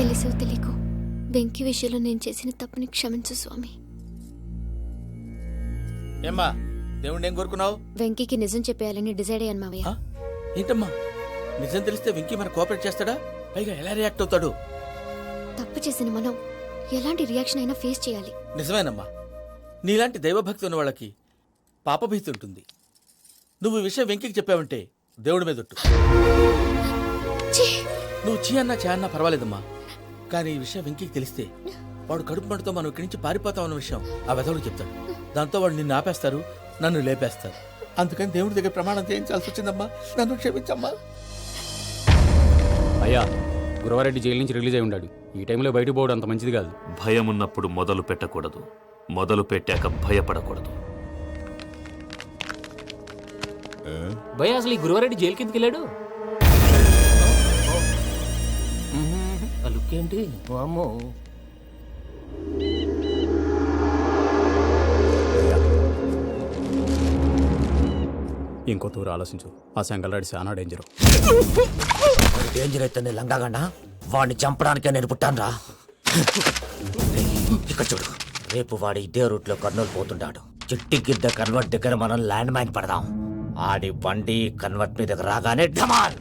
తెలుసో తెలియకో వెంకీ విషయంలో నేను చేసిన తప్పుని క్షమించు స్వామి. ఏమ్మా దేవుణ్ణి ఏం కోరుకున్నావు? వెంకీకి నిజం చెప్పేయాలని డిసైడ్ అయ్యాను మావయ్య. ఏంటమ్మా నిజం తెలిస్తే వెంకీ మన కోఆపరేట్ చేస్తాడా? పైగా ఎలా రియాక్ట్ అవుతాడు? తప్పు చేసిన మనం ఎలాంటి రియాక్షన్ అయినా ఫేస్ చేయాలి. నిజమేనమ్మా, నీలాంటి దైవభక్తి ఉన్న వాళ్ళకి పాపభీతి ఉంటుంది. నువ్వు ఈ విషయం వెంకీకి చెప్పావంటే దేవుడి మీద ఒట్టు. నువ్వు చీ అన్నా చే అన్నా పర్వాలేదమ్మా, కానీ ఈ విషయం వెంకీకి తెలిస్తే వాడు కడుపు మంటతో మనం ఇక్కడి నుంచి పారిపోతాం అన్న విషయం ఆ వెధవుడికి చెప్తాడు. దాంతో వాడు నిన్ను ఆపేస్తారు, నన్ను లేపేస్తారు. అందుకని దేవుడి దగ్గర ప్రమాణం చేయించాల్సి వచ్చిందమ్మా, నన్ను క్షమించమ్మా. అయ్యా, గురవారెడ్డి జైలు నుంచి రిలీజ్ అయి ఉన్నాడు. ఈ టైంలో బయటకు పోవడం అంత మంచిది కాదు. భయం ఉన్నప్పుడు మొదలు పెట్టకూడదు, మొదలు పెట్టాక భయపడకూడదు. భయ అసలు ఈ గురవారెడ్డి జైలు కిందకి వెళ్ళాడు. ఆ లుక్ ఏంటి? అమ్మో, ఇంకో తూరు ఆలోచించు. ఆ సంగల్రాడి చాలా డేంజర్. డేంజర్ అయితే లంగాగండా వాడిని చంపడానికే నేను పుట్టాను రా. ఇక్కడ చూడు, రేపు వాడు ఇదే రూట్ లో కర్నూలు పోతుంటాడు. చిట్టి గిద్ద కన్వర్ట్ దగ్గర మనం ల్యాండ్ మైన్ పడదాం. ఆడి బండి కన్వర్ట్ మీద రాగానే ఢమాల్.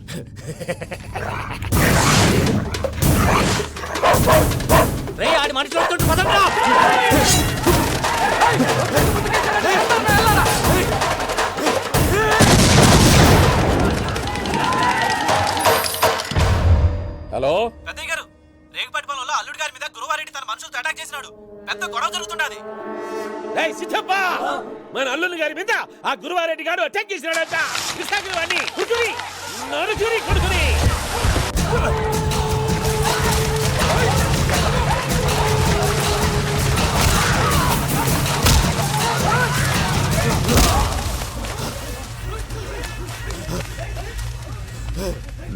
రే ఆడి మనుషులు వస్తుంటే పదండ్రా. హలో పెద్దయ్య గారు, రేగుపాటి పొలంలో అల్లుడి గారి మీద గురువారెడ్డి తన మనుషులతో అటాక్ చేసినాడు. పెద్ద గొడవ జరుగుతున్నది. సిద్ధప్ప, మన అల్లుని గారి మీద ఆ గురువారెడ్డి గారు అటాక్ చేసినాడంట. కృష్ణాగిరి వాడిని నరుచురి కొడుకుని.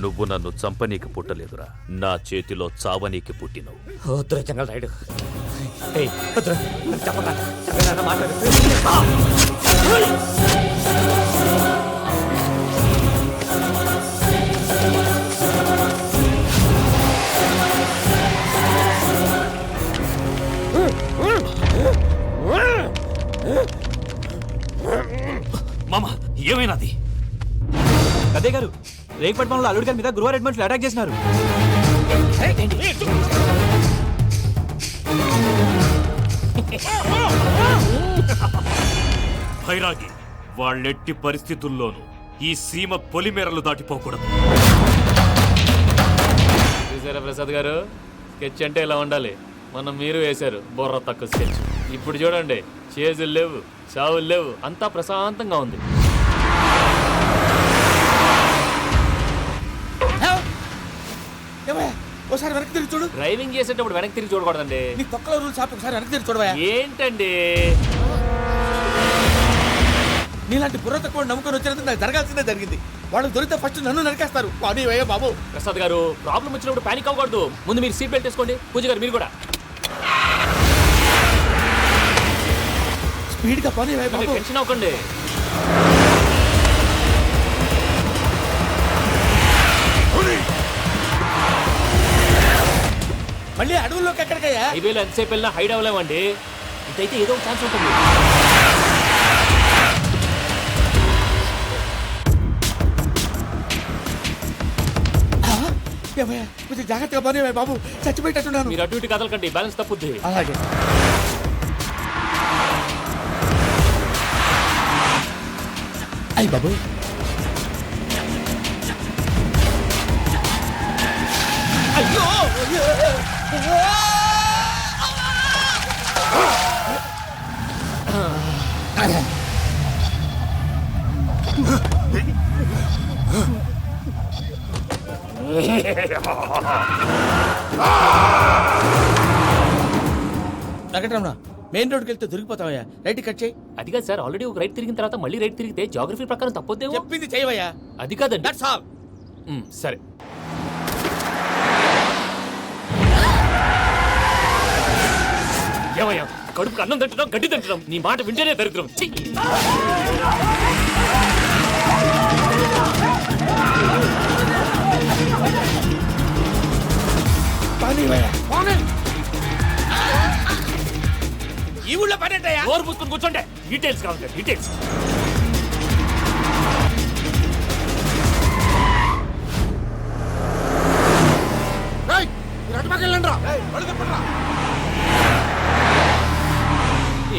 నువ్వు నన్ను చంపనీకి పుట్టలేదురా, నా చేతిలో చావనీకి పుట్టినవు. వద్దురా జంగల్ రైడ్. మాట్లాడు. మామ, ఏమైనాది? అదే గారు, రేగుపాటి పొలంలో అల్లుడి గారి మీద గురువారెడ్డి మనుషులు అటాక్ చేసినారు. భైరాగి, వాళ్ళెట్టి పరిస్థితుల్లోనూ ఈ సీమ పొలిమేరలు దాటిపోకూడదు. చూసారా ప్రసాద్ గారు, స్కెచ్ అంటే ఇలా ఉండాలి. మనం మీరు వేశారు బుర్ర తక్కువ స్కెచ్. ఇప్పుడు చూడండి, చేజులు లేవు, చావులు లేవు, అంతా ప్రశాంతంగా ఉంది. ఒకసారి వెనక్కి తిరిగి చూడు. డ్రైవింగ్ చేసేటప్పుడు వెనక్కి తిరిగి చూడకూడదండి. నీ తొక్కలో రూల్స్ ఆపి ఒకసారి వెనక్కి తిరిగి చూడవా. ఏంటండి నీలాంటి బుర్ర తక్కువ నమ్ముకొని వచ్చినందుకు నాకు జరగాల్సిందే జరిగింది. వాళ్ళు దొరికితే ఫస్ట్ నన్ను నరికేస్తారు. పానీ వయ్యా బాబు. ప్రసాద్ గారు, ప్రాబ్లం వచ్చినప్పుడు పానిక్ అవ్వకూడదు. ముందు మీరు సీట్ బెల్ట్ వేసుకోండి. పూజ గారు మీరు కూడా స్పీడ్గా పానీ వయ్యా బాబు. టెన్షన్ అవ్వకండి. మళ్ళీ అడవుల్లోకి ఎక్కడికయ్యా? హైవేలో ఎంతసేపు వెళ్ళినా హైడ్ అవ్వలేమండి. ఇదైతే ఏదో ఒక ఛాన్స్ ఉంటుంది. కొంచెం జాగ్రత్తగా పని బాబు, చచ్చిపోయేటట్టున్నాను. మీరు అటు ఇటు కదలకండి, బ్యాలెన్స్ తప్పుద్ది. అలాగే. అయ్యి బాబు, అయ్యో వెంకటరమణ, మెయిన్ రోడ్కి వెళ్తే దొరికిపోతావయ్యా. రైట్ కట్ చేయి. అది కాదు సార్, ఆల్రెడీ ఒక రైట్ తిరిగిన తర్వాత మళ్ళీ రైట్ తిరిగితే జాగ్రఫీ ప్రకారం తప్పొద్దేమో. చెప్పింది చేయవయ్యా. అది కాదండి. That's all. సరే. ఏమయ్యా, కడుపుకు అన్నం తింటున్నాం, గడ్డి తింటున్నాం, నీ మాట వింటేనే దరిద్రం. ఈ ఊళ్ళో పడేటయ్యా. డోర్ మూసుకొని కూర్చోండి. డీటెయిల్స్ కావాలి, డీటెయిల్స్.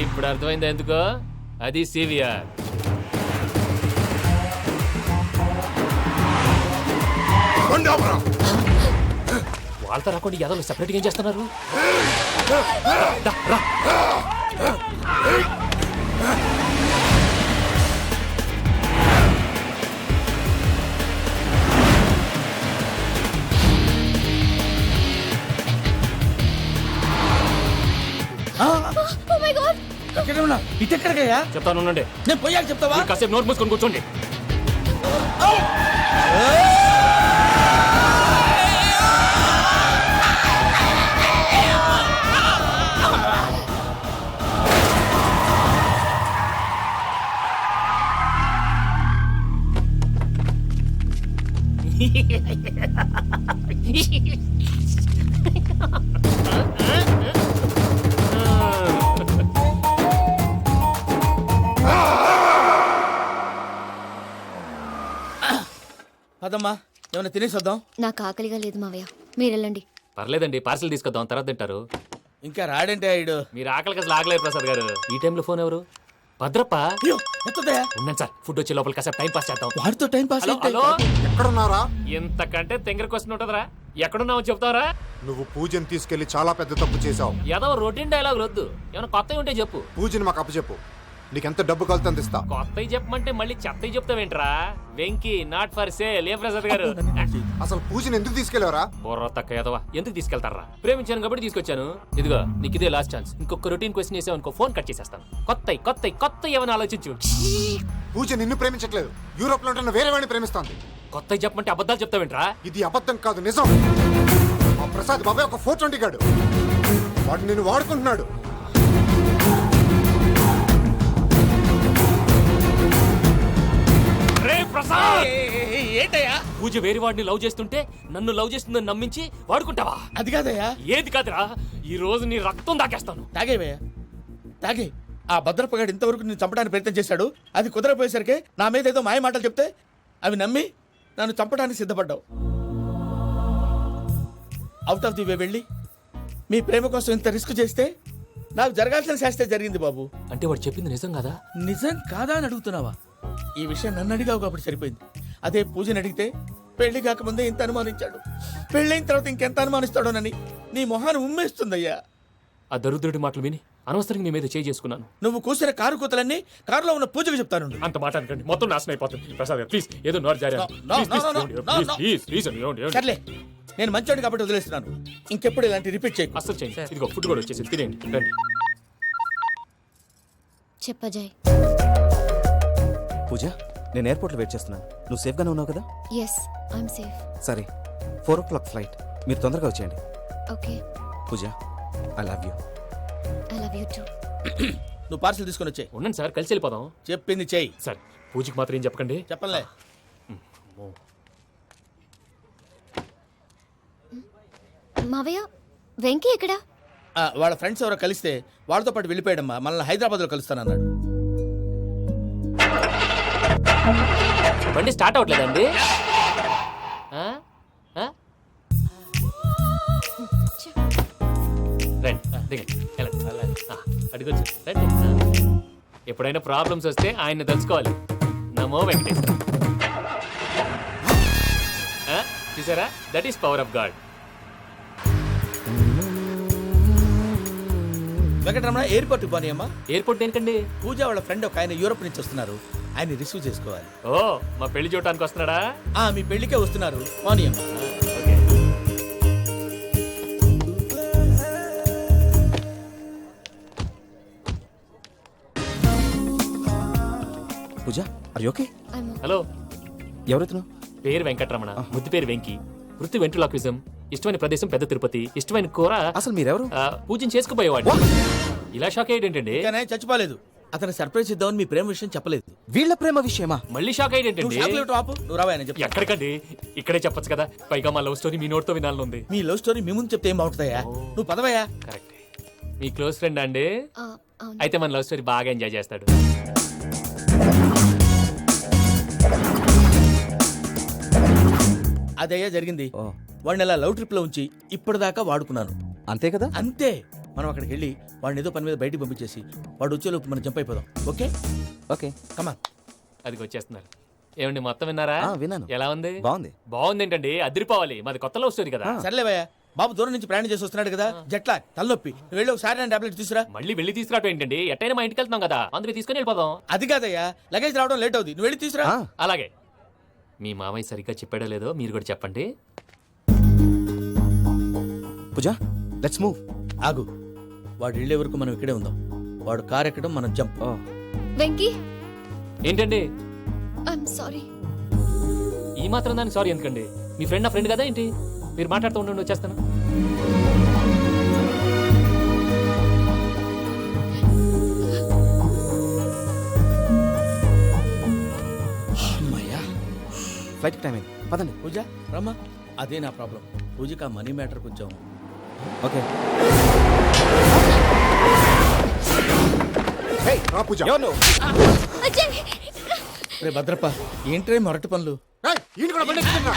ఇప్పుడు అర్థమైంది ఎందుకో. అది సివిఆర్. వాళ్ళతో రాకుండా యాదవ్ సెపరేట్గా ఏం చేస్తున్నారు? రా. Oh my god. ఎక్కడ ఉన్నా? ఇటు ఎక్కడికయ్యా? చెప్తాను ఉండండి. నేను పోయాక చెప్తావా? మీరు కాసేపు నోట్ మూసుకొని కూర్చోండి. అదమ్మా ఏమైనా తినేసి వద్దాం. నాకు ఆకలిగా లేదు మావయ్య, మీరు వెళ్ళండి. పర్లేదండి, పార్సల్ తీసుకొద్దాం, తర్వాత తింటారు. ఇంకా రాడంటే ఆయుడు. మీరు ఆకలికి అసలు ఆగలేదు ప్రసాద్ గారు. ఈ టైంలో ఫోన్ ఎవరు? భద్రప్ప. అయ్యో ఎత్తదయ్యా. ఉన్నాను సార్, ఫుడ్ వచ్చే లోపల కాసేపు టైం పాస్ చేద్దాం. వాడితో టైం పాస్. హలో హలో, ఎక్కడున్నారా? ఇంతకంటే తెంగర క్వశ్చన్ ఉంటుందిరా. ఎక్కడున్నావు చెప్తావరా? నువ్వు పూజని తీసుకెళ్లి చాలా పెద్ద తప్పు చేశావు. ఏదో రొటీన్ డైలాగ్ వద్దు, ఏమైనా కొత్తవి ఉంటే చెప్పు. పూజని మాకు అప్పచెప్పు. నీకెంత డబ్బు కలితే అందిస్తా. కొత్తవి చెప్పమంటే మళ్ళీ చెత్తవి చెప్తావేంట్రా? Venky not for sale. ఏ ప్రసాద్ గారు? అసలు పూజని ఎందుకు తీసుకెళ్లేవరా? బుర్ర తక్క ఎదవా, ఎందుకు తీసుకెళ్తారా? ప్రేమించాను కాబట్టి తీసుకొచ్చాను. ఇదిగో నీకు ఇదే లాస్ట్ ఛాన్స్. ఇంకొక రొటీన్ క్వశ్చన్ చేసావు అనుకో, ఫోన్ కట్ చేసేస్తాను. కొత్త ఏమైనా ఆలోచించు. పూజ నిన్ను ప్రేమించట్లేదు, యూరోప్ లో ఉంటున్న వేరే వాడిని ప్రేమిస్తోంది. కొత్తవి చెప్పమంటే అబద్ధాలు చెప్తావేంట్రా? ఇది అబద్ధం కాదు, నిజం. మా ప్రసాద్ బాబాయ్ ఒక 420 గాడు. వాడు నిన్ను వాడుకుంటున్నాడు. రే ప్రసాద్, ఏంటయ్యా? పూజ వేరే వాడిని లవ్ చేస్తుంటే నన్ను లవ్ చేస్తుందని నమ్మించి వాడుకుంటావా? అది కాదయ్యా. ఏది కాదురా, ఈ రోజు నీ రక్తం దాకేస్తాను. తాగేవయ్యా తాగే. ఆ భద్రపగాడు ఇంతవరకు నేను చంపడానికి ప్రయత్నం చేశాడు. అది కుదరపోయేసరికి నా మీద ఏదో మాయ మాటలు చెప్తే అవి నమ్మి నన్ను చంపడానికి సిద్ధపడ్డావు. అవుట్ ఆఫ్ ది వే వెళ్ళి మీ ప్రేమ కోసం ఇంత రిస్క్ చేస్తే నాకు జరగాల్సిన శాస్త్రే జరిగింది బాబు. అంటే వాడు చెప్పింది నిజం కదా? నిజం కాదా అని అడుగుతున్నావా? ఈ విషయం నన్ను అడిగావు కాబట్టి సరిపోయింది. అదే పూజని అడిగితే పెళ్లి కాకముందే ఇంత అనుమానించాడు, పెళ్ళైన తర్వాత ఇంకెంత అనుమానిస్తాడోనని నీ మొహాన్ని ఉమ్మేస్తుందయ్యా. ఆ దరిద్రుడి మాటలు విని అనవసరంగా మీ మీద చేయి చేసుకున్నాను. నువ్వు కూసిన కారు కూతలన్నీ కారులో ఉన్న పూజకు చెప్తాను. అంత మాట అనకండి, మొత్తం నాశనం అయిపోతుంది. ప్రసాద్ గారు ప్లీజ్, ఏదో నోరు జారీ. సర్లే, నేను మంచోడు కాబట్టి వదిలేస్తున్నాను. ఇంకెప్పుడు ఇలాంటి రిపీట్ చేయకు. అసలు చేయండి. ఇదిగో ఫుడ్ కూడా వచ్చేసి తినేయండి, రండి. చెప్పజాయ్. పూజ, నేను ఎయిర్పోర్ట్లో వెయిట్ చేస్తున్నాను. నువ్వు సేఫ్గానే ఉన్నావు కదా? Yes, I'm safe. సరే, 4 o'clock ఫ్లైట్. మీరు తొందరగా వచ్చేయండి. Okay. Pooja, I love you. I love you too. నువ్వు పార్సల్ తీసుకొని వచ్చే. ఉండండి సార్, కలిసి వెళ్ళిపోదాం. చెప్పింది చెయ్యి. సార్, పూజకి మాత్రం ఏం చెప్పకండి. చెప్పలే. మావయ్య, వెంకీ ఎక్కడా? వాళ్ళ ఫ్రెండ్స్ ఎవరో కలిస్తే వాళ్ళతో పాటు వెళ్ళిపోయాడమ్మా. మనల్ని హైదరాబాద్లో కలుస్తానన్నాడు. బండి స్టార్ట్ అవ్వట్లేదండి. రండి, దిగండి, వెళ్ళండి. అడిగొచ్చు, రండి. ఎప్పుడైనా ప్రాబ్లమ్స్ వస్తే ఆయన్ని తెలుసుకోవాలి. నమో వెంకటేశ్వర. చూసారా, that is power of God. Venkataramana ఎయిర్పోర్ట్కి పోనీ అమ్మా. ఎయిర్పోర్ట్ ఏంటండి? పూజ వాళ్ళ ఫ్రెండ్ ఒక ఆయన యూరోప్ నుంచి వస్తున్నారు, ఆయన రిసీవ్ చేసుకోవాలి. ఓ, మా పెళ్లి చూడటానికి వస్తున్నాడా? మీ పెళ్లికే వస్తున్నారు, పోనీ అమ్మా. Okay. Pooja, are you okay? Hello, ఎవరెత్తును? పేరు వెంకటరమణ, ముద్దు పేరు వెంకీ, వృత్తి వెంట్రులాక్విజం, ఇష్టమైన ప్రదేశం పెద్ద తిరుపతి, ఇష్టమైన కూర. అసలు మీరెవరు? పూజను చేసుకుపోయేవాడు. ఇలా షాక్ అయ్యేటండి. కానీ చచ్చిపోలేదు, అతను సర్ప్రైజ్ ఇద్దామని మీ ప్రేమ విషయం చెప్పలేదు. వీళ్ళ ప్రేమ విషయమా? మళ్ళీ షాక్ నువ్వు అయ్యేటండి. చాక్లెట్ ఆపు, నువ్వు రావా అని చెప్పి. ఎక్కడికండి? ఇక్కడే చెప్పొచ్చు కదా. పైగా మా లవ్ స్టోరీ మీ నోట్తో వినాలనుంది. మీ లవ్ స్టోరీ మీ ముందు చెప్తే ఏం బాగుంటుందయ్యా? నువ్వు పదవయ్యా. కరెక్ట్. మీ క్లోజ్ ఫ్రెండ్ అండి? అవును. అయితే మన లవ్ స్టోరీ బాగా ఎంజాయ్ చేస్తాడు. అదయ్యా జరిగింది. వాడిని అలా లవ్ ట్రిప్ లో ఉంచి ఇప్పటిదాకా వాడుకున్నాను. అంతే కదా? అంతే. మనం అక్కడికి వెళ్ళి వాడిని ఏదో పని మీద బయటికి పంపించేసి వాడు వచ్చేలోపు మనం జంప్ అయిపోదాం. Okay okay. కమాన్. అది వచ్చేస్తున్నారు. ఏమండి మొత్తం విన్నారా? విన్నాను. ఎలా ఉంది? బాగుంది. బాగుంది ఏంటండి? అదిరిపోవాలి. మాది కొత్త లవ్ స్టోరీ కదా. సర్లేవయ్యా, బాబు దూరం నుంచి ప్రయాణం చేసి వస్తున్నాడు కదా, జట్లా తలనొప్పి. నువ్వు వెళ్ళి ఒకసారి నా టాబ్లెట్ తీసురా. మళ్ళీ వెళ్ళి తీసుకురావటం ఏంటండి? ఎట్టైనా మా ఇంటికి వెళ్తున్నాం కదా, అందుకే తీసుకొని వెళ్ళిపోదాం. అది కాదయ్యా, లగేజ్ రావడం లేట్ అవుతుంది. నువ్వు వెళ్ళి తీసురా. అలాగే. మీ మామయ్య సరిగ్గా చెప్పాడో లేదో మీరు కూడా చెప్పండి. పూజ, లెట్స్ మూవ్. ఆగు, వాడు వెళ్ళే వరకు మనం ఇక్కడే ఉందాం. వాడు కార్ ఎక్కడం, మనం జంప్. వెంకీ, ఏంటండి ఐఎమ్ సారీ. ఈ మాత్రం దానికి సారీ ఎందుకండి? మీ ఫ్రెండ్ నా ఫ్రెండ్ కదా ఏంటి? మీరు మాట్లాడుతూ ఉండండి, వచ్చేస్తాను. అమ్మయ్యా, ఫ్లైట్ టైం అయింది, పదండి. పూజ రమ్మా. అదే నా ప్రాబ్లం. పూజకి ఆ మనీ మ్యాటర్ కొంచెం. ఓకే. హే, రా పూజ. అజయ్, రే భద్రప్ప, ఏంట్రే మొరటి పనులు? ఏయ్, ఈయన కూడా బండి ఎక్కుతున్నా.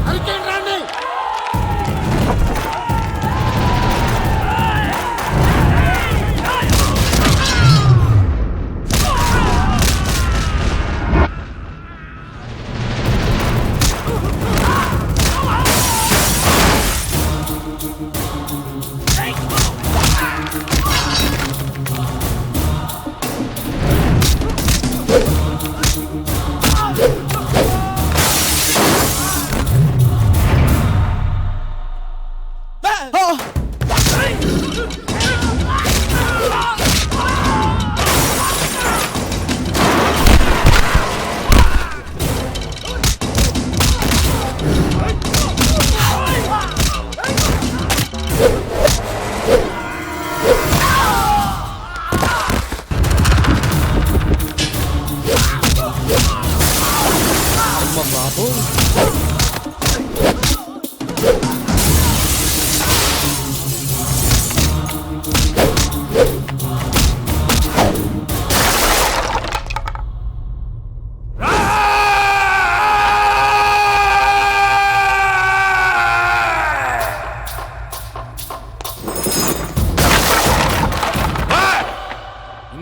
అరికేయండి, రండి.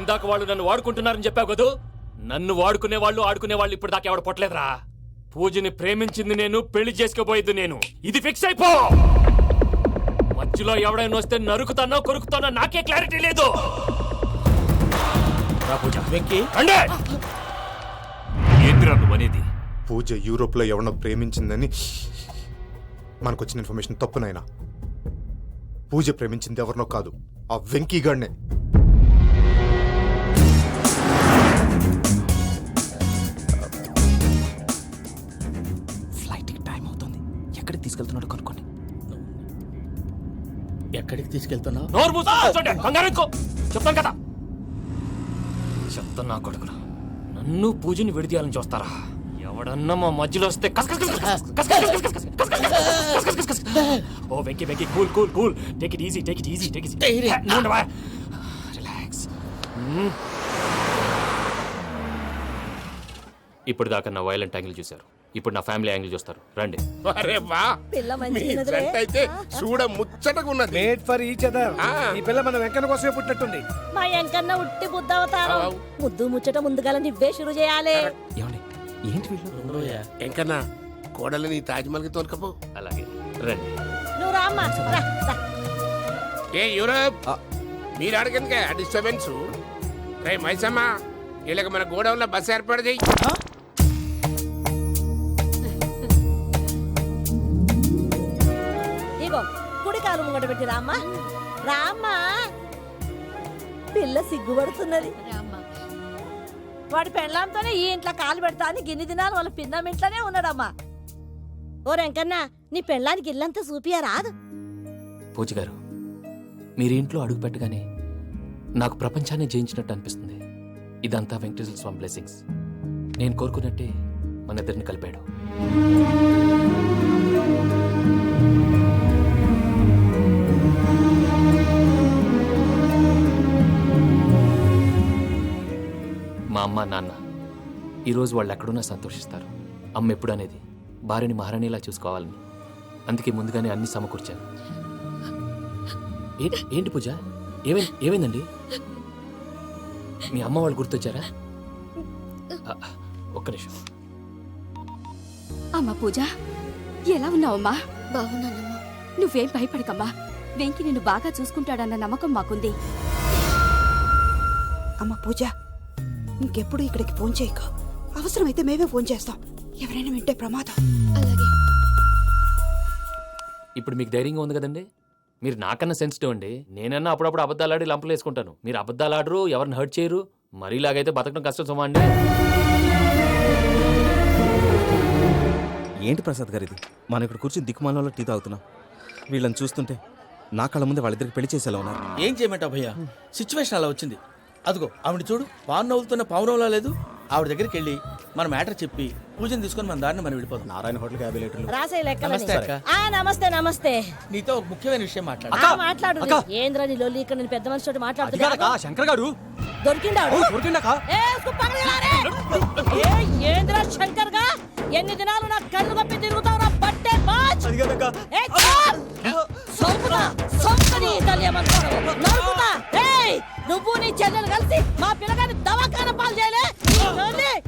ఇందాక వాళ్ళు నన్ను వాడుకుంటున్నారని చెప్పావు కదూ. నన్ను వాడుకునే వాళ్ళు ఆడుకునే వాళ్ళు ఇప్పుడు దాకా ఎవడ పొట్టలేదురా. పూజని ప్రేమించింది నేను, పెళ్లి చేసుకోబోయేది నేను. ఇది ఫిక్స్ అయిపో. మధ్యలో ఎవడైనా వస్తే నరుకుతానో కొరుకుతానో నాకే క్లారిటీ లేదు. పూజ వెంకీ, అంటే ఏంద్రా నువ్వు అనేది? పూజ యూరోప్ లో ఎవరినో ప్రేమించిందని మనకొచ్చిన ఇన్ఫర్మేషన్ తప్పు నాయనా. పూజ ప్రేమించింది ఎవరినో కాదు, ఆ వెంకీ గాడినే. ఫ్లైట్ టైం అవుతుంది. ఎక్కడికి తీసుకెళ్తున్నాడో కనుక్కోండి. ఎక్కడికి తీసుకెళ్తున్నావు? నోరు మూసుకొని కూర్చోండి. కంగారు ఎందుకు? చెప్తాను కదా. చెప్తాను నా కొడుకులు. నన్ను పూజని విడిదీయాలని చూస్తారా? ఎవడన్నా మా మధ్యలో వస్తే ఓ Venky Venky, cool cool cool. Take it easy, take it easy, take it easy. Relax. ఇప్పుడు దాకా నా వైలెంట్ యాంగిల్ చూశారు. ఇప్పుడు నా ఫ్యామిలీ యాంగిల్ చూస్తారు. రండి. అరే వా, మీ జంట అయితే చూడ ముచ్చటగా ఉన్నది. Made for each other. ఈ పిల్ల మన వెంకన్న కోసమే పుట్టినట్టుంది. మా ఎంకన్న ఉట్టి బుద్ధవతారం. ముద్దు ముచ్చట ముందుగా నువ్వే షురు చేయాలి. ఏమండి, ఏంటి వీళ్ళు? ఎంకన్నా కోడలు నీ తాజ్మహల్ కి తోలుకపో. అలాగే రండి. నువ్వు రామ్మా, రా, రా. ఏ యూరప్, మీరు అడగందుకే డిస్టర్బెన్స్. రే మైసమ్మ, వీళ్ళకి మన గోడౌన్లో బస్సు ఏర్పాటు చేయి. ఇగో కుడి కాలు ముంగట పెట్టి లోపలికి రామ్మా రామ్మా పిల్ల సిగ్గుపడుతున్నది వాడి పెళ్ళాంతోనే ఈ ఇంట్లో కాలు పెడతా అని గిన్ని దినాలు వాళ్ళ పిన్నం ఇంట్లోనే ఉన్నాడమ్మా. ఓ వెంకన్న నీ పెళ్ళానికి ఇల్లంతా చూపియా రాదు. పూజ గారు, మీరు ఇంట్లో అడుగు పెట్టగానే నాకు ప్రపంచాన్ని జయించినట్టు అనిపిస్తుంది. ఇదంతా వెంకటేశ్వర స్వామి బ్లెస్సింగ్స్. నేను కోరుకున్నట్టే మన ఇద్దరిని కలిపాడు. మా అమ్మ నాన్న ఈరోజు వాళ్ళు ఎక్కడున్నా సంతోషిస్తారు. అమ్మ ఎప్పుడు అనేది భార్యని మహారాణిలా చూసుకోవాలని, అందుకే ముందుగానే అన్ని సమకూర్చాను. ఏంటి పూజ, ఏమైందండి? మీ అమ్మ వాళ్ళు గుర్తొచ్చారా? ఒక్క నిమిషం. అమ్మా పూజ, ఎలా ఉన్నావమ్మా? బాగున్నానమ్మా. నువ్వేం భయపడకమ్మా. వెంకి నిన్ను బాగా చూసుకుంటాడన్న నమ్మకం మాకుంది. అమ్మ పూజ, ఇంకెప్పుడు ఇక్కడికి ఫోన్ చేయక. అవసరమైతే మేమే ఫోన్ చేస్తాం. ఎవరైనా వింటే ప్రమాదం. అలాగే. ఇప్పుడు మీకు ధైర్యంగా ఉంది కదండి. మీరు నాకన్నా సెన్సిటివ్ అండి. నేనన్నా అప్పుడప్పుడు అబద్ధాలాడి లంపలు వేసుకుంటాను. మీరు అబద్ధాలు ఆడరు, ఎవరిని హర్ట్ చేయరు. మరీ ఇలాగైతే బతకడం కష్టం సుమా అండి. ఏంటి ప్రసాద్ గారు ఇది? మనం ఇక్కడ కూర్చొని దిక్కుమాలలో టీ తాగుతున్నాం. వీళ్ళని చూస్తుంటే నా కళ్ళ ముందే వాళ్ళిద్దరికి పెళ్లి చేసేలా ఉన్నారు. ఏం చేయమంటావు భయ్యా, సిచ్యువేషన్ అలా వచ్చింది. అదిగో ఆవిడ చూడు, పావు నవ్వుతున్న పావునవ్వులా లేదు. ఆవిడ దగ్గరికి వెళ్ళి మన మ్యాటర్ చెప్పి పూజను తీసుకొని మన దారిని మనం వెళ్ళిపోతాం. నారాయణ హోటల్కి 50 లీటర్లు. రాసే లెక్కలని. నమస్తే అక్క. నమస్తే నమస్తే. నీతో ఒక ముఖ్యమైన విషయం మాట్లాడు. మాట్లాడు. ఏంద్రా నీ లొల్లి? ఇక్కడ నేను పెద్ద మనిషితో మాట్లాడుతున్నా. శంకర్ గారు దొరికిండాడు. దొరికిందాకా? ఏంద్రా శంకర్ గా? ఎన్ని దినాలు నా కళ్ళు కప్పి తిరుగుతావు నా బట్టే బాచ్. నువ్వు నీ చెల్లెలు కలిసి మా పిల్లగాని దవాఖాన పాలు చేయలే.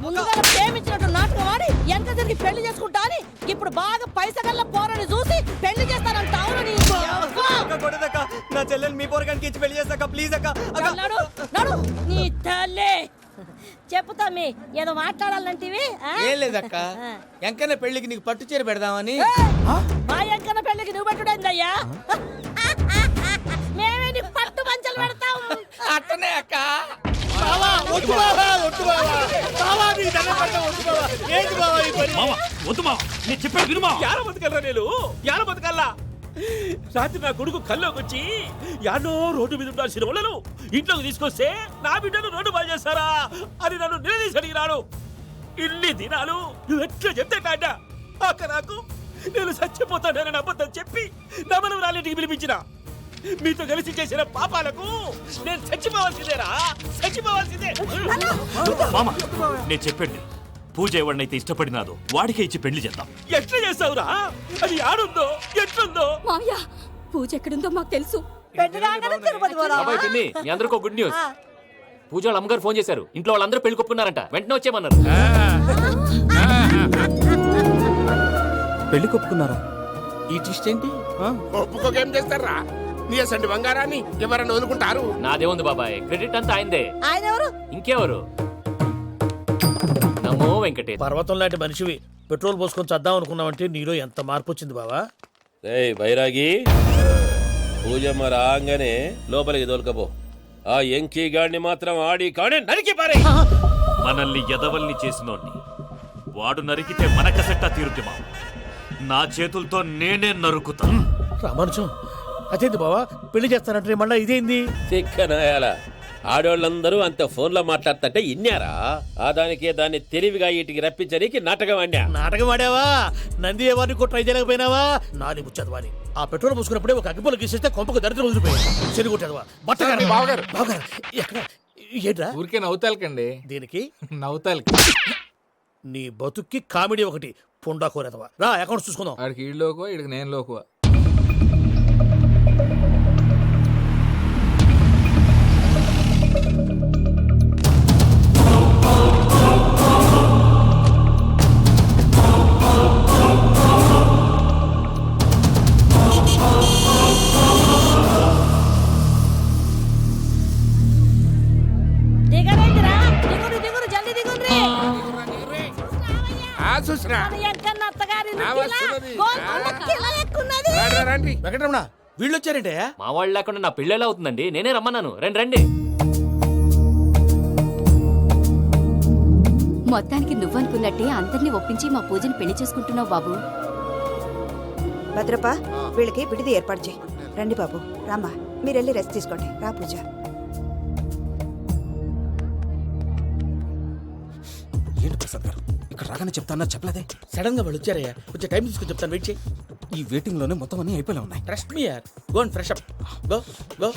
ముందుగా ప్రేమించినట్టు నాటకం ఆడి ఎంత తిరిగి పెళ్లి చేసుకుంటా అని ఇప్పుడు బాగా పైసగల్ల పోరని చూసి పెళ్లి చేస్తానంట. నా చెల్లెలు మీ పోరగానికి ఇచ్చి పెళ్లి చేస్తాక ప్లీజ్ అక్క. నడు నీ తల్లి. చెప్పుతా మీ ఏదో మాట్లాడాలంటివి. ఏం లేదక్క, ఎంకన్న పెళ్లికి నీకు పట్టు చీర పెడదామని. మా ఎంకన్న పెళ్లికి నువ్వు పెట్టుడైందయ్యా? మేమే నీ పట్టు పంచలు పెడతాం. అట్టనే అక్క. రాత్రి నా కొడుకు కల్లోకి వచ్చి యానో రోడ్డు మీద ఉండాల్సిన వాళ్ళను ఇంట్లోకి తీసుకొస్తే నా బిడ్డను రోడ్డు పాలు చేస్తారా అని నన్ను నిలదీసి అడిగినాడు. ఇన్ని దినాలు నువ్వు ఎట్లా చెప్తే కాట అక్క నాకు నేను చచ్చిపోతానని అబద్ధం చెప్పి నా మనవరాలింటికి పిలిపించిన. మీతో కలిసి చేసిన పాపాలకు నేను చచ్చిపోవాల్సిందేరా, చచ్చిపోవాల్సిందే. మామ, నేను చెప్పండి, పూజ ఎవరినైతే ఇష్టపడినాదో వాడికే ఇచ్చి పెళ్లి చేద్దాం. ఎట్లా చేస్తావురా? అది ఆడుందో ఎట్లుందో? మావయ్య, పూజ ఎక్కడుందో మాకు తెలుసు. బాబాయ్ పిన్ని, మీ అందరికీ గుడ్ న్యూస్. పూజ వాళ్ళ అమ్మగారు ఫోన్ చేశారు. ఇంట్లో వాళ్ళందరూ పెళ్లి కొప్పుకున్నారంట. వెంటనే వచ్చేయమన్నారు. పెళ్లి కొప్పుకున్నారా? ఈ ట్విస్ట్ ఏంటి? ఒప్పుకోకేం చేస్తారా? నీ అసంటి బంగారాన్ని ఎవరన్నా వదులుకుంటారు? నాదేముంది బాబాయ్, క్రెడిట్ అంతా ఆయనదే. ఆయన ఎవరు? ఇంకెవరు? నమో వెంకటే. పర్వతం లాంటి మనిషివి పెట్రోల్ పోసుకొని చద్దాం అనుకున్నావంటే నీలో ఎంత మార్పు వచ్చింది బావా. బైరాగి, పూజమ్మ రాగానే లోపలికి దొరకపో. ఆ ఎంకీ గాడిని మాత్రం ఆడి కాడే నరికి పారే. మనల్ని ఎదవల్ని చేసినోడ్ని వాడు నరికితే మనకసెట్టా తీరుద్యమా. నా చేతులతో నేనే నరుకుతా. రామానుజం, అదేంది బావా పెళ్లి చేస్తానంటే మళ్ళా ఇదేంది? చిక్కనాయాల ఆడోళ్ళందరూ అంత ఫోన్లో మాట్లాడుతుంటే ఇన్నారా? ఆ దానికే దాన్ని తెలివిగా వీటికి రప్పించడానికి నాటకం ఆడా. నాటకం ఆడావా? నంది ఎవరిని కూడా ట్రై చేయలేకపోయినావా? నాది ముచ్చదవాని. ఆ పెట్రోల్ పోసుకున్నప్పుడే ఒక అగ్గిపోలు గీసేస్తే కొంపకు దరిద్రం వదిలిపోయి చెరుగుట్టదవా. బట్టగారు బావగారు బావగారు ఎక్కడ ఏంట్రా? ఊరికే నవ్వుతాలకండి. దీనికి నవ్వుతాలకి నీ బతుక్కి కామెడీ ఒకటి పుండా కోరేదవా. రా అకౌంట్స్ చూసుకుందాం. ఆడికి ఈడులోకో ఇడికి నేను లోకువా. వెంకటరమణ, వీళ్ళు వచ్చారంటే మా వాళ్ళు లేకుండా నా పెళ్ళేలా అవుతుందండి? నేనే రమ్మన్నాను. రండి రండి. మొత్తానికి నువ్వనుకున్నట్టే అందరినీ ఒప్పించి మా పూజని పెళ్లి చేసుకుంటున్నావు బాబు. భద్రప్ప వీళ్ళకి విడిది ఏర్పాటు చేయి. రండి బాబు, రామ్మా, మీరు వెళ్ళి రెస్ట్ తీసుకోండి. రా పూజ. ఏంటి ప్రసాద్ గారు ఇక్కడ రాగానే చెప్తాన్నా చెప్పలేదే? సడన్ గా వాళ్ళు వచ్చారయ్యా, కొంచెం టైం తీసుకుని చెప్తాను, వెయిట్ చేయి. ఈ వెయిటింగ్ లోనే మొత్తం అన్ని అయిపోయి ఉన్నాయి. ట్రస్ట్ మీ యార్, go and fresh up. Go go.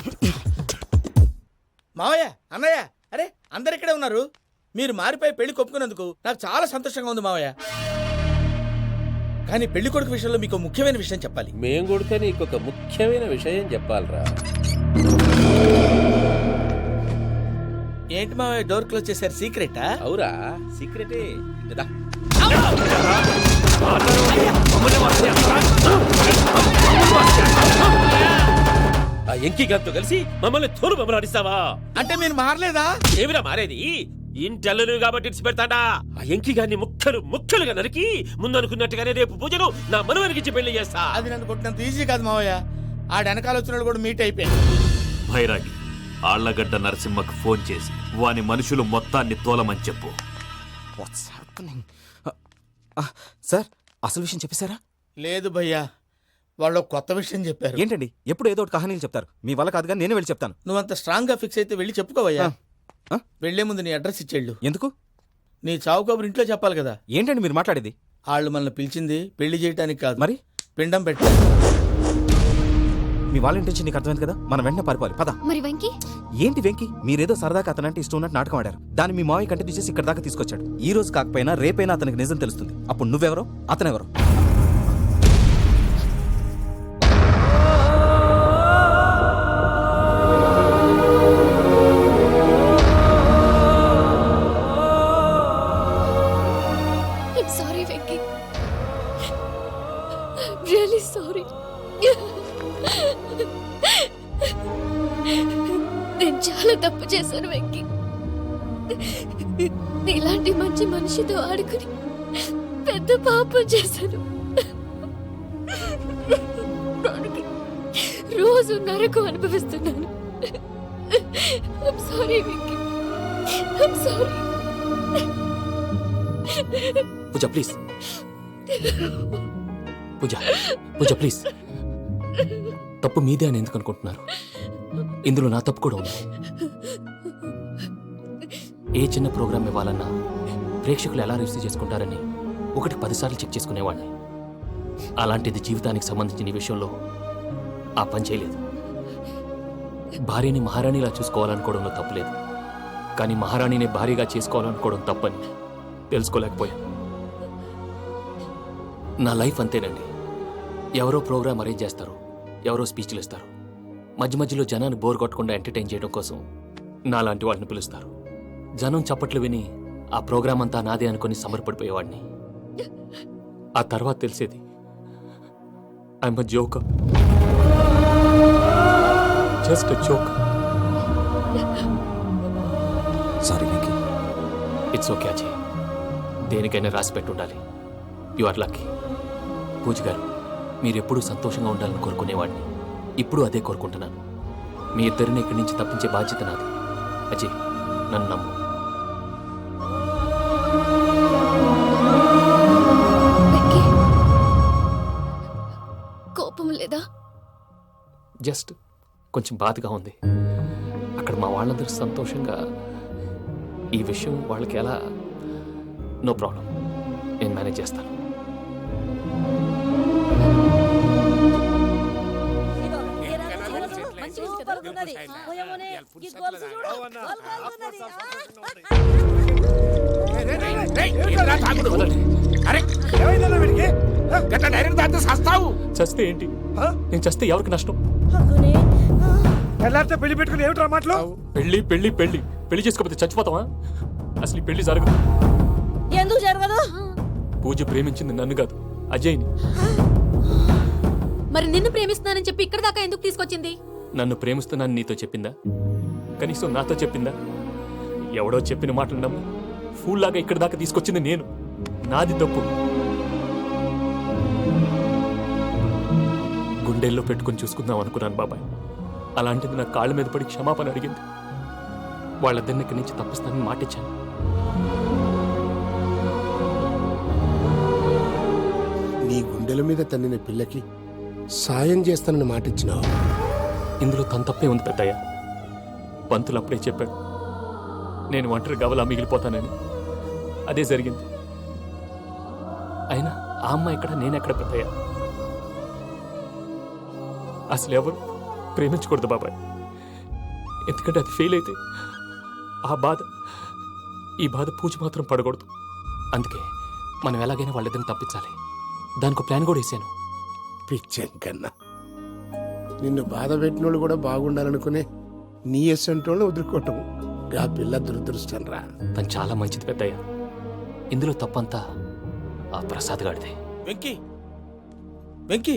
మావయ్య, అన్నయ్య, అరే అందరు ఇక్కడే ఉన్నారు. మీరు మారిపోయి పెళ్లి కొప్పుకున్నందుకు నాకు చాలా సంతోషంగా ఉంది మావయ్య. కానీ పెళ్లి కొడుకు విషయంలో మీకు ముఖ్యమైన విషయం చెప్పాలి. మేం కొడుక నీకు ఒక ముఖ్యమైన విషయం చెప్పాలరా. ఏంటి మావయ్య డోర్ క్లోజ్ చేశారు? సీక్రెటా? అవురా, సీక్రెటే. కదా ఆ ఎంకి గారితో కలిసి మమ్మల్ని తోలు బొమ్మలాడిస్తావా? అంటే మీరు మారలేదా? ఏమిరా మారేది? ఇంటల్లు కాబట్టి ఇడిచి పెడతాడా? ఆ ఎంకి గారిని ముక్కలు ముక్కలుగా నరికి ముందనుకున్నట్టుగానే రేపు పూజను నా మనవనికిచ్చి పెళ్లి చేస్తా. అది నన్ను కొట్టినంత ఈజీ కాదు మావయ్య. ఆ వెనకాల వచ్చిన వాళ్ళు కూడా మీట్ అయిపోయారు. భైరాగి ఆళ్లగడ్డ నరసింహకు ఫోన్ చేసి వాని మనుషులు మొత్తాన్ని తోలమని చెప్పు. సార్ అసలు విషయం చెప్పేశారా? లేదు భయ్యా, వాళ్ళు కొత్త విషయం చెప్పారు. ఏంటండి ఎప్పుడు ఏదో ఒకటి కహానీలు చెప్తారు. మీ వల్ల కాదుగా, నేనే వెళ్ళి చెప్తాను. నువ్వంత స్ట్రాంగ్ గా ఫిక్స్ అయితే వెళ్ళి చెప్పుకోవయ్యా. వెళ్లే ముందు నీ అడ్రస్ ఇచ్చేళ్ళు. ఎందుకు? నీ చావు కబురు ఇంట్లో చెప్పాలి కదా. ఏంటండి మీరు మాట్లాడేది? వాళ్ళు మనల్ని పిలిచింది పెళ్లి చేయడానికి కాదు, మరి పిండం పెట్టాలి. మీ వాళ్ళ ఇంటి నీకు అర్థమైంది కదా, మనం వెంటనే పారిపోవాలి. పద. మరి వెంకీ? ఏంటి వెంకీ? మీరేదో సరదాగా అతనంటే ఇష్టం ఉన్నట్టు నాటకం ఆడారు. దాన్ని మీ మావయ్య కంటిన్యూ చేసి ఇక్కడ దాకా తీసుకొచ్చాడు. ఈ రోజు కాకపోయినా రేపైనా అతనికి నిజం తెలుస్తుంది. అప్పుడు నువ్వెవరో అతనెవరో. Sorry Venky, really sorry. నేను చాలా తప్పు చేశాను వెంకీ. నీలాంటి మంచి మనిషితో ఆడుకుని పెద్ద పాపం చేశాను. రోజు నరకం అనుభవిస్తున్నాను. I'm sorry Venky, I'm sorry. Pooja please, Pooja Pooja please. తప్పు మీదే అని ఎందుకు అనుకుంటున్నారు? ఇందులో నా తప్పు కూడా ఉంది. ఏ చిన్న ప్రోగ్రామ్ ఇవ్వాలన్నా ప్రేక్షకులు ఎలా రిసీవ్ చేసుకుంటారని 1-10 సార్లు చెక్ చేసుకునేవాడిని. అలాంటిది జీవితానికి సంబంధించిన ఈ విషయంలో ఆ పని చేయలేదు. భార్యని మహారాణిలా చూసుకోవాలనుకోవడంలో తప్పులేదు, కానీ మహారాణిని భార్యగా చేసుకోవాలనుకోవడం తప్పని తెలుసుకోలేకపోయాను. నా లైఫ్ అంతేనండి. ఎవరో ప్రోగ్రామ్ అరేంజ్ చేస్తారు, ఎవరో స్పీచ్లు ఇస్తారు. మధ్య మధ్యలో జనాన్ని బోర్ కొట్టకుండా ఎంటర్టైన్ చేయడం కోసం నాలాంటి వాళ్ళని పిలుస్తారు. జనం చప్పట్లు విని ఆ ప్రోగ్రామ్ అంతా నాదే అనుకుని సమర్పడిపోయేవాడిని. ఆ తర్వాత తెలిసేది I'm a joker, just a joker. Sorry Venky. It's okay Ajay, దేనికైనా రాసి పెట్టుండాలి. You are lucky. Pooja garu, మీరెప్పుడూ సంతోషంగా ఉండాలని కోరుకునేవాడిని. ఇప్పుడు అదే కోరుకుంటున్నాను. మీ ఇద్దరిని ఇక్కడి నుంచి తప్పించే బాధ్యత నాది. అజయ్, నన్ను నమ్ము. వెంకీ, కోపం లేదా? జస్ట్ కొంచెం బాధగా ఉంది. అక్కడ మా వాళ్ళందరూ సంతోషంగా ఈ విషయం వాళ్ళకి ఎలా. నో ప్రాబ్లం, నేను మేనేజ్ చేస్తాను. చస్తే ఏంటి? నేను చస్తే ఎవరికి నష్టం? పెళ్లి పెట్టుకుని ఏమిట్రా మాటలు? పెళ్లి పెళ్లి పెళ్లి పెళ్లి చేసుకోకపోతే చచ్చిపోతావా? అసలు ఈ పెళ్లి జరగదు. ఎందుకు జరగదు? పూజ ప్రేమించింది నన్ను కాదు, అజయ్ని. మరి నిన్ను ప్రేమిస్తున్నానని చెప్పి ఇక్కడ దాకా ఎందుకు తీసుకొచ్చింది? నన్ను ప్రేమిస్తున్నాను నీతో చెప్పిందా? కనీసం నాతో చెప్పిందా? ఎవడో చెప్పిన మాటలు నమ్ము ఫూల్ లాగా ఇక్కడ దాకా తీసుకొచ్చింది నేను. నాది తప్పు. గుండె గుండెల్లో పెట్టుకుని చూసుకుందాం అనుకున్నాను బాబాయ్. అలాంటిది నా కాళ్ళ మీద పడి క్షమాపణ అడిగింది. వాళ్ళిద్దరిని ఇక్కడి నుంచి తప్పిస్తానని మాటిచ్చాను. నీ గుండెల మీద తన్నిన పిల్లకి సాయం చేస్తానని మాటిచ్చినావు. ఇందులో తన తప్పే ఉంది పెద్దయ్య. పంతులు అప్పుడే చెప్పాడు నేను ఒంటరి గవలా మిగిలిపోతానని. అదే జరిగింది. అయినా ఆ అమ్మ ఎక్కడ, నేనెక్కడ పెద్దయ్య? అసలు ఎవరు ప్రేమించకూడదు బాబాయ్. ఎందుకంటే అది ఫెయిల్ అయితే ఈ బాధ పూజ మాత్రం పడకూడదు. అందుకే మనం ఎలాగైనా వాళ్ళిద్దరిని తప్పించాలి. దానికి ప్లాన్ కూడా వేసాను. పిచ్చంకన్నా, నిన్ను బాధ పెట్టినోళ్ళు కూడా బాగుండాలనుకునే నీ ఎస్సంటోళ్ళు వదులుకోవటం ఆ పిల్ల దురదృష్టం రా. తను చాలా మంచిది పెద్దయ్య. ఇందులో తప్పంతా ఆ ప్రసాద్ గాడిదే. వెంకీ,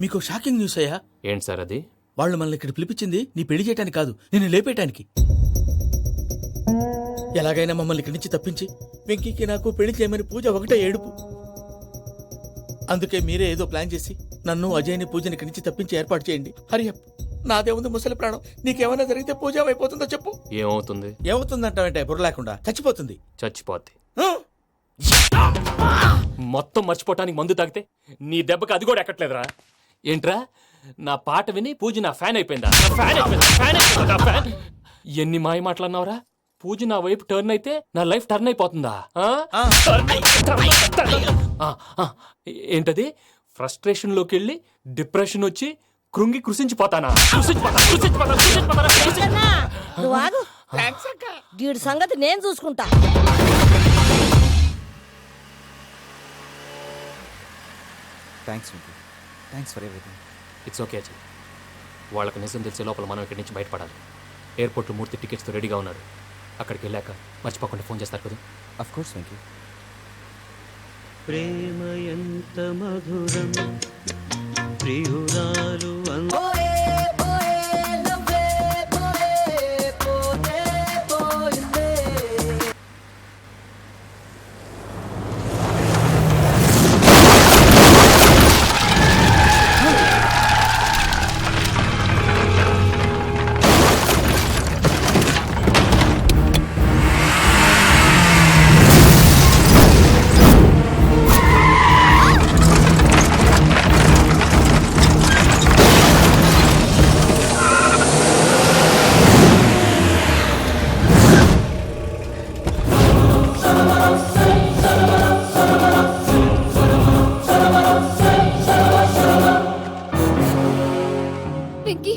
మీకు షాకింగ్ న్యూస్ అయ్యా. ఏంటి సార్ అది? వాళ్ళు మనల్ని ఇక్కడ పిలిపించింది నీ పెళ్లి చేయడానికి కాదు, నిన్ను లేపేయటానికి. ఎలాగైనా మమ్మల్ని ఇక్కడి నుంచి తప్పించి వెంకీకి నాకు పెళ్లి చేయమని పూజ ఒకటే ఏడుపు. అందుకే మీరే ఏదో ప్లాన్ చేసి నన్ను అజయ్ని పూజని ఇక్కడి నుంచి తప్పించి ఏర్పాటు చేయండి. హరియప్, నాదే ఉంది ముసలి ప్రాణం. నీకేమైనా జరిగితే పూజ అయిపోతుందో చెప్పు. ఏమవుతుంది? ఏమవుతుందంటావంటే బుర్ర లేకుండా చచ్చిపోతుంది. చచ్చిపోద్ది. మొత్తం మర్చిపోవటానికి మందు తాగితే నీ దెబ్బకి అది కూడా ఎక్కట్లేదురా. ఏంట్రా, నా పాట విని పూజ నా ఫ్యాన్ అయిపోయిందా? ఎన్ని మాయ మాటలన్నావురా? పూజ నా వైపు టర్న్ అయితే నా లైఫ్ టర్న్ అయిపోతుందా? ఏంటది? ఫ్రస్ట్రేషన్ లోకి వెళ్ళి డిప్రెషన్ వచ్చి కృంగి కృషించిపోతానా? నువ్వు ఆగు. వీడి సంగతి నేను చూసుకుంటా. Thanks for everything. It's okay Ajay. వాళ్ళకి నిజం తెలిసే లోపల మనం ఇక్కడి నుంచి బయటపడాలి. ఎయిర్పోర్ట్లో మూర్తి టికెట్స్తో రెడీగా ఉన్నాడు. అక్కడికి వెళ్ళాక మర్చిపోకుండా ఫోన్ చేస్తారు కదా. Of course Venky. ప్రేమ ఎంత మధురం ప్రియురాలు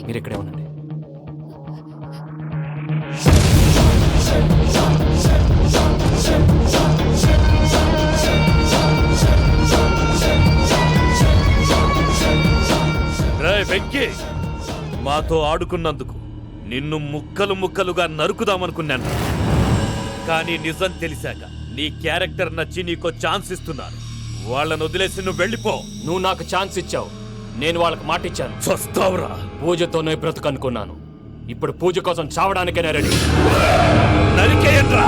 మీరు ఇక్కడే ఉండండి. రేయ్ వెంకీ, మాతో ఆడుకున్నందుకు నిన్ను ముక్కలు ముక్కలుగా నరుకుదామనుకున్నాను. కానీ నిజం తెలిసాక నీ క్యారెక్టర్ నచ్చి నీకో ఛాన్స్ ఇస్తున్నారు. వాళ్ళను వదిలేసి నువ్వు వెళ్ళిపో. నువ్వు నాకు ఛాన్స్ ఇచ్చావు, నేను వాళ్ళకి మాట ఇచ్చాను. చస్తావురా. పూజతోనే బ్రతుకనుకున్నాను. ఇప్పుడు పూజ కోసం చావడానికైనా రెడీ. నరికేయండ్రా.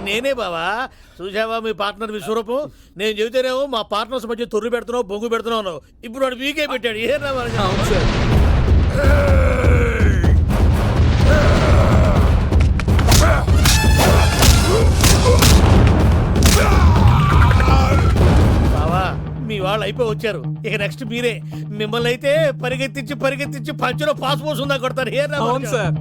నేనే బావా. చూసావా మీ పార్ట్నర్ విశ్వరూపం? నేను చెబితేనేమో మా పార్ట్నర్స్ మధ్య తొర్రు పెడుతున్నావు, బొంగు పెడుతున్నావు. ఇప్పుడు వాడు వీకే పెట్టాడు. ఏ రా అయిపోయి వచ్చారు. ఇక నెక్స్ట్ మీరే. మిమ్మల్ని అయితే పరిగెత్తించి పంచులో పాస్ పోసుందా కొడతారు. ఏ రామానుజం? అవును సార్.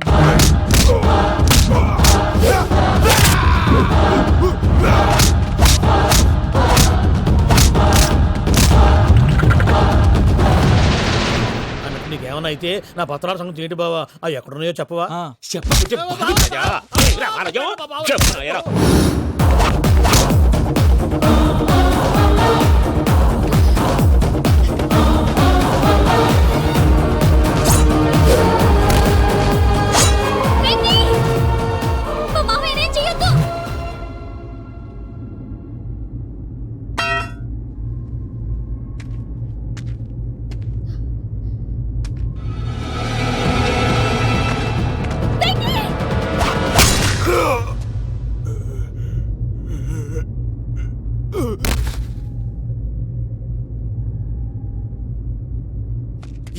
అన్నట్టు నీకేమన్నా అయితే నా పత్రాల సంగతి ఏంటి బావా? అవి ఎక్కడున్నాయో చెప్పవా? వెంకీ! మా మామయ్యనేం చెయ్యొద్దు.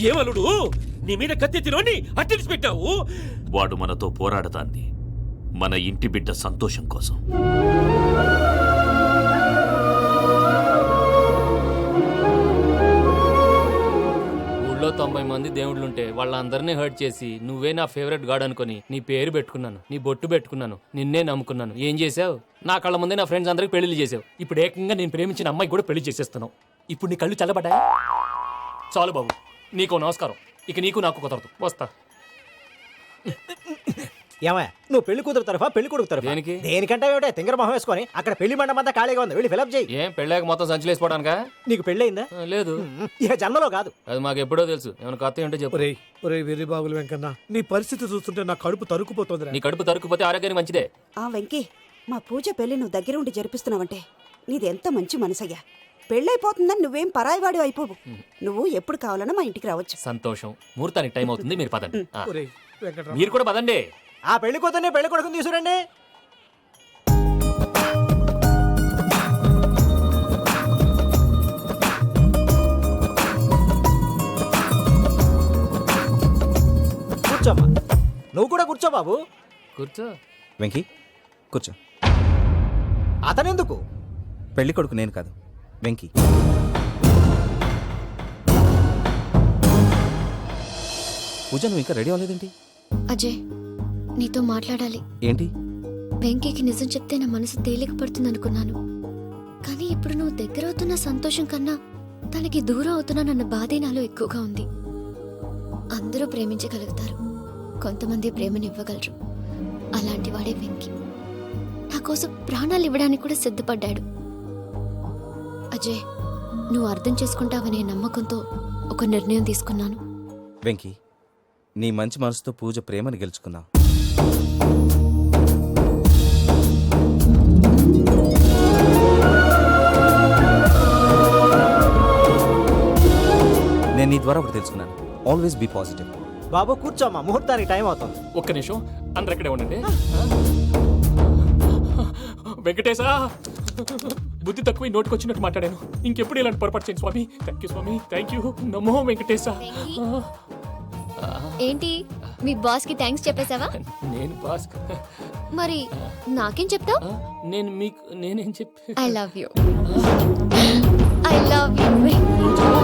ఏమలుడు నీ మీద కత్తెత్తిలోని అట్టెలిసి పెట్టావు. వాడు మనతో పోరాడతాంది మన ఇంటి బిడ్డ సంతోషం కోసం. ఊళ్ళో 90 మంది దేవుళ్ళుంటే వాళ్ళందరినీ హర్ట్ చేసి నువ్వే నా ఫేవరెట్ గాడ్ అనుకుని నీ పేరు పెట్టుకున్నాను, నీ బొట్టు పెట్టుకున్నాను, నిన్నే నమ్ముకున్నాను. ఏం చేసావు? నా కళ్ళ ముందే నా ఫ్రెండ్స్ అందరికి పెళ్లి చేసావు. ఇప్పుడు ఏకంగా నేను ప్రేమించిన అమ్మాయి కూడా పెళ్లి చేసేస్తున్నావు. ఇప్పుడు నీ కళ్ళు చల్లబడ్డాయి. చాలు బాబు, నీకు నమస్కారం. ఇక నీకు నాకు కుదరదు. వస్తా. ఏమయ్య, నువ్వు పెళ్లి కూతురు తరఫా పెళ్లి కొడుకు తరఫా? దేనికి? దేనికంటే ఏమిటే తింగర మొహం వేసుకొని అక్కడ పెళ్లి మండపం అంతా ఖాళీగా ఉంది, వెళ్ళి ఫిలప్ చేయి. ఏం పెళ్ళాక మొత్తం సంచలేసిపోవడానికా? నీకు పెళ్ళయిందా? లేదు. ఇక జన్మలో కాదు. అది మాకు ఎప్పుడో తెలుసు. ఏమైనా కొత్త ఉంటే చెప్పు. ఒరే వెర్రి బాబులు వెంకన్న, నీ పరిస్థితి చూస్తుంటే నా కడుపు తరుక్కుపోతుంది. నీ కడుపు తరుక్కుపోతే ఆరోగ్యానికి మంచిదే. ఆ వెంకీ, మా పూజ పెళ్లి నువ్వు దగ్గరుండి జరిపిస్తున్నావంటే నీది ఎంత మంచి మనసయ్యా. పెళ్ళైపోతుందని నువ్వేం పరాయివాడి అయిపోవు. నువ్వు ఎప్పుడు కావాలన్నా మా ఇంటికి రావచ్చు. సంతోషం. ముహూర్తానికి టైం అవుతుంది, మీరు పదండి. ఆ. ఒరేయ్ వెంకట్రావు, మీరు కూడా పదండి. ఆ పెళ్లి కూతుర్ని పెళ్లి కొడుకుని తీసుకురండి. కూర్చోమ్మా. నువ్వు కూడా కూర్చో బాబు. కూర్చో. వెంకీ కూర్చో. అతనెందుకు? పెళ్లి కొడుకు నేను కాదు, వెంకీ. పూజ, నువ్వు ఇంకా రెడీ అవ్వలేదేంటి? అజయ్, నీతో మాట్లాడాలి. ఏంటి? వెంకీకి నిజం చెప్తే నా మనసు తేలిక పడుతుంది అనుకున్నాను. కానీ ఇప్పుడు నువ్వు దగ్గర అవుతున్న సంతోషం కన్నా తనకి దూరం అవుతున్నానన్న బాధే నాలో ఎక్కువగా ఉంది. అందరూ ప్రేమించగలుగుతారు, కొంతమంది ప్రేమనివ్వగలరు. అలాంటి వాడే వెంకీ. నా కోసం ప్రాణాలు ఇవ్వడానికి కూడా సిద్ధపడ్డాడు. అజయ్, నువ్వు అర్థం చేసుకుంటావనే నమ్మకంతో ఒక నిర్ణయం తీసుకున్నాను. వెంకీ, నీ మంచి మనసుతో పూజ ప్రేమని గెలుచుకున్నావు. నేను నీ ద్వారా ఒకటి తెలుసుకున్నాను. Always be positive. బాబు కూర్చోమ్మా, ముహూర్తానికి టైం అవుతుంది. ఒక్క నిమిషం, అందరు ఎక్కడే ఉండండి. వెంకటేశా, బుద్ధి తక్కువ నోటికొచ్చినట్టు మాట్లాడాను. ఇంకెప్పుడు ఇలాంటి పొరపాటు చేయండి స్వామి. థ్యాంక్ యూ స్వామి, థ్యాంక్ యూ. నమో వెంకటేశా. ఏంటి, మీ బాస్ కి థ్యాంక్స్ చెప్పేశావా? నేను బాస్. మరి నాకేం చెప్తావు? నేనేం చెప్పి I love you. I love you.